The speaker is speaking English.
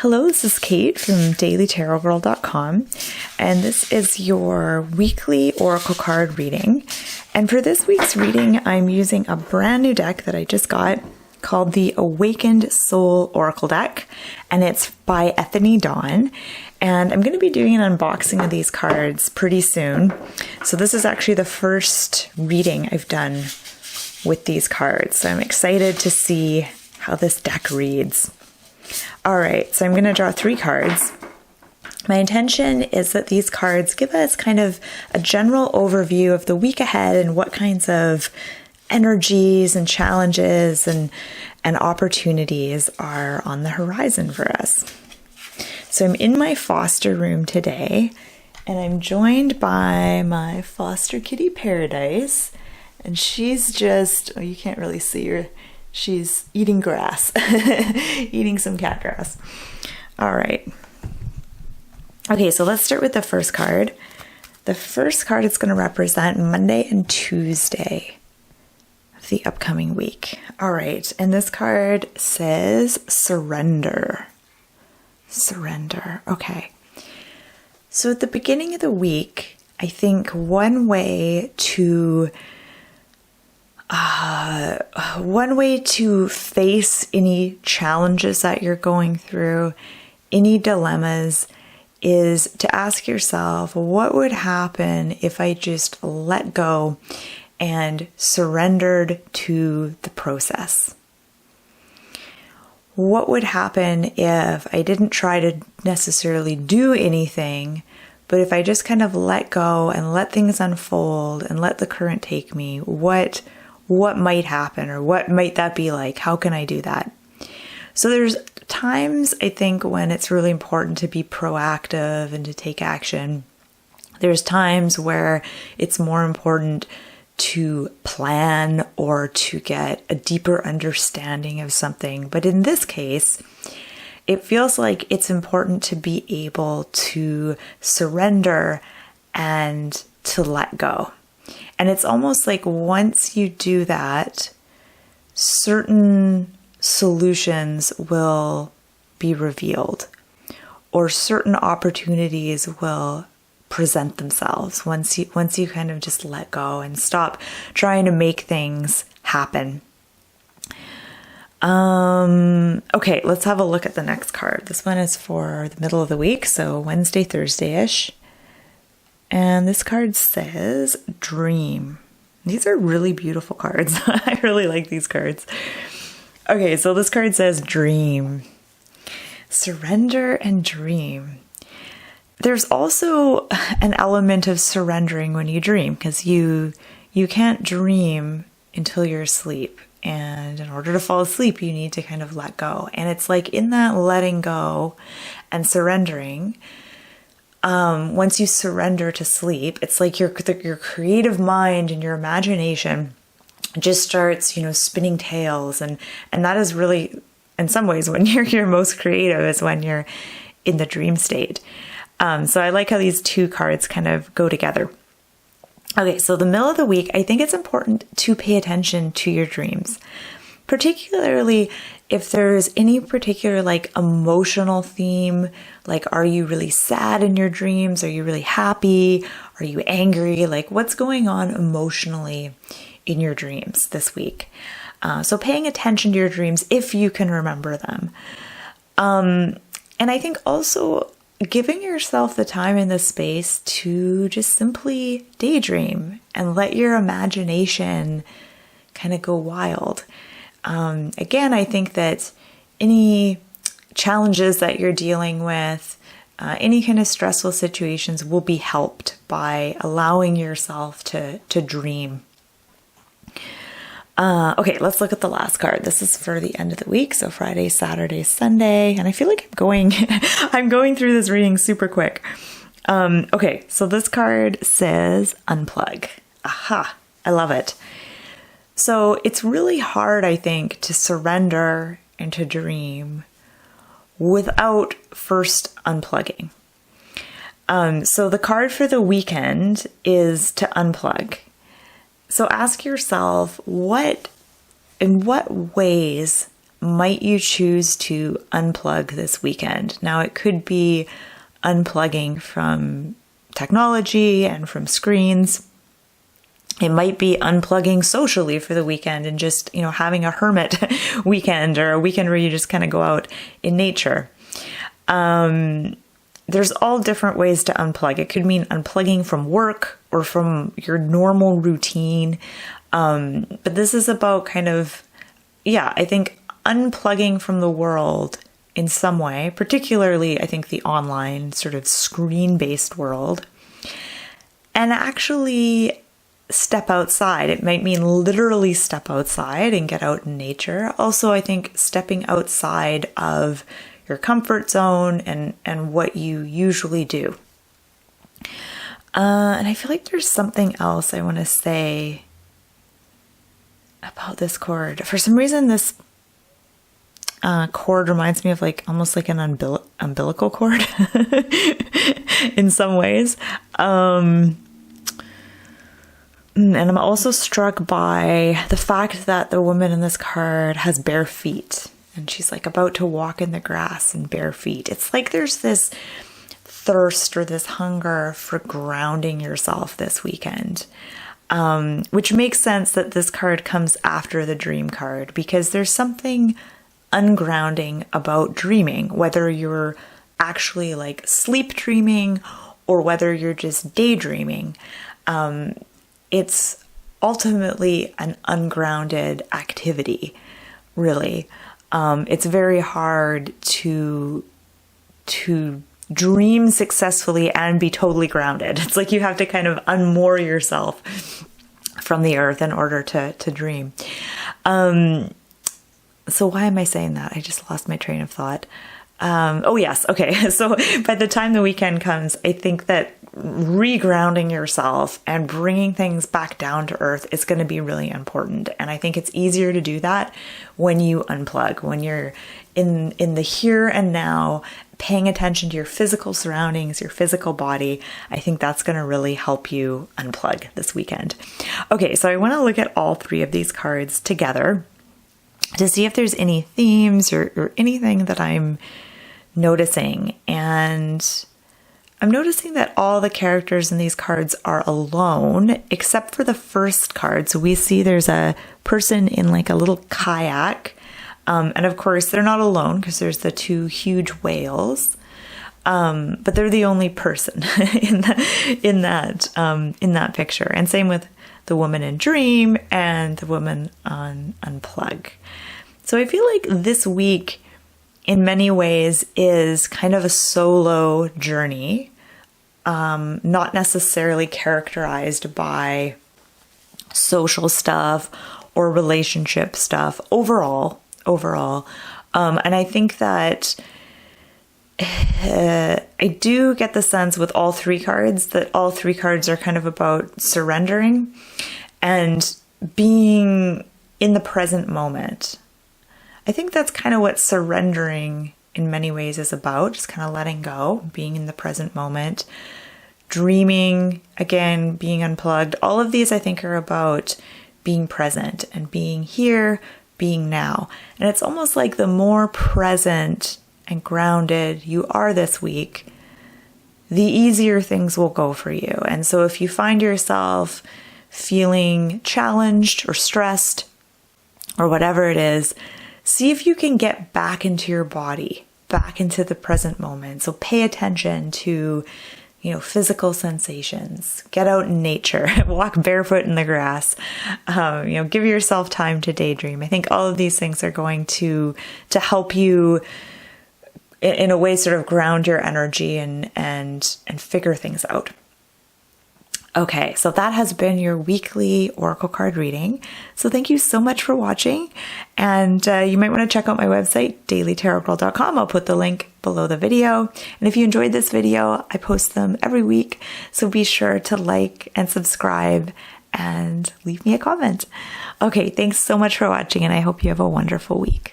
Hello, this is Kate from dailytarotgirl.com, and this is your weekly oracle card reading. And for this week's reading, I'm using a brand new deck that I just got called the Awakened Soul Oracle deck, and it's by Ethony. And I'm going to be doing an unboxing of these cards pretty soon. So this is actually the first reading I've done with these cards. So I'm excited to see how this deck reads. All right, so I'm going to draw 3 cards. My intention is that these cards give us kind of a general overview of the week ahead and what kinds of energies and challenges and opportunities are on the horizon for us. So I'm in my foster room today, and I'm joined by my foster kitty Paradise, and she's just, you can't really see her. She's eating grass, eating some cat grass. All right. Okay, so let's start with the first card. The first card is going to represent Monday and Tuesday of the upcoming week. All right, and this card says surrender. Surrender. Okay. So at the beginning of the week, I think one way to face any challenges that you're going through, any dilemmas, is to ask yourself, what would happen if I just let go and surrendered to the process? What would happen if I didn't try to necessarily do anything, but if I just kind of let go and let things unfold and let the current take me? What might happen, or what might that be like? How can I do that? So there's times, I think, when it's really important to be proactive and to take action. There's times where it's more important to plan or to get a deeper understanding of something. But in this case, it feels like it's important to be able to surrender and to let go. And it's almost like once you do that, certain solutions will be revealed, or certain opportunities will present themselves once you kind of just let go and stop trying to make things happen. Okay, let's have a look at the next card. This one is for the middle of the week, so Wednesday, Thursday-ish. And this card says dream. These are really beautiful cards. I really like these cards. Okay, so this card says dream. Surrender and dream. There's also an element of surrendering when you dream, because you can't dream until you're asleep. And in order to fall asleep, you need to kind of let go. And it's like in that letting go and surrendering, once you surrender to sleep, it's like your creative mind and your imagination just starts, spinning tales. And that is really, in some ways, when you're most creative is when you're in the dream state. So I like how these 2 cards kind of go together. Okay, so the middle of the week, I think it's important to pay attention to your dreams, particularly if there's any particular emotional theme. Like, are you really sad in your dreams? Are you really happy? Are you angry? What's going on emotionally in your dreams this week? So paying attention to your dreams if you can remember them. And I think also giving yourself the time and the space to just simply daydream and let your imagination kind of go wild. Again, I think that any challenges that you're dealing with, any kind of stressful situations will be helped by allowing yourself to dream. Okay, let's look at the last card. This is for the end of the week, so Friday, Saturday, Sunday, and I feel like I'm going through this reading super quick. Okay, so this card says unplug. Aha, I love it. So it's really hard, I think, to surrender and to dream without first unplugging. So the card for the weekend is to unplug. So ask yourself, in what ways might you choose to unplug this weekend? Now, it could be unplugging from technology and from screens. It might be unplugging socially for the weekend and just, having a hermit weekend, or a weekend where you just kind of go out in nature. There's all different ways to unplug. It could mean unplugging from work or from your normal routine. But this is about I think unplugging from the world in some way, particularly I think the online sort of screen-based world, and actually step outside. It might mean literally step outside and get out in nature. Also, I think stepping outside of your comfort zone and what you usually do. And I feel like there's something else I want to say about this cord. For some reason, this cord reminds me of almost like an umbilical cord in some ways. And I'm also struck by the fact that the woman in this card has bare feet, and she's about to walk in the grass in bare feet. It's like there's this thirst or this hunger for grounding yourself this weekend, which makes sense that this card comes after the dream card, because there's something ungrounding about dreaming, whether you're actually sleep dreaming or whether you're just daydreaming. It's ultimately an ungrounded activity, really. It's very hard to dream successfully and be totally grounded. It's like you have to kind of unmoor yourself from the earth in order to dream. So why am I saying that? I just lost my train of thought. Oh yes. Okay. So by the time the weekend comes, I think that regrounding yourself and bringing things back down to earth is going to be really important. And I think it's easier to do that when you unplug, when you're in the here and now, paying attention to your physical surroundings, your physical body. I think that's going to really help you unplug this weekend. Okay. So I want to look at all three of these cards together to see if there's any themes or anything that I'm noticing. And I'm noticing that all the characters in these cards are alone, except for the first card. So we see there's a person in a little kayak. And of course, they're not alone because there's the two huge whales. But they're the only person in that picture. And same with the woman in Dream and the woman on Unplug. So I feel like this week, in many ways, is kind of a solo journey, not necessarily characterized by social stuff or relationship stuff overall. And I think that I do get the sense with all three cards that all three cards are kind of about surrendering and being in the present moment. I think that's kind of what surrendering in many ways is about, just kind of letting go, being in the present moment, dreaming, again, being unplugged. All of these I think are about being present and being here, being now. And it's almost like the more present and grounded you are this week, the easier things will go for you. And so if you find yourself feeling challenged or stressed or whatever it is, see if you can get back into your body, back into the present moment. So pay attention to, physical sensations. Get out in nature, walk barefoot in the grass. Give yourself time to daydream. I think all of these things are going to help you in a way sort of ground your energy and figure things out. Okay, so that has been your weekly Oracle card reading. So thank you so much for watching. And you might want to check out my website, dailytarotgirl.com. I'll put the link below the video. And if you enjoyed this video, I post them every week. So be sure to like and subscribe and leave me a comment. Okay, thanks so much for watching, and I hope you have a wonderful week.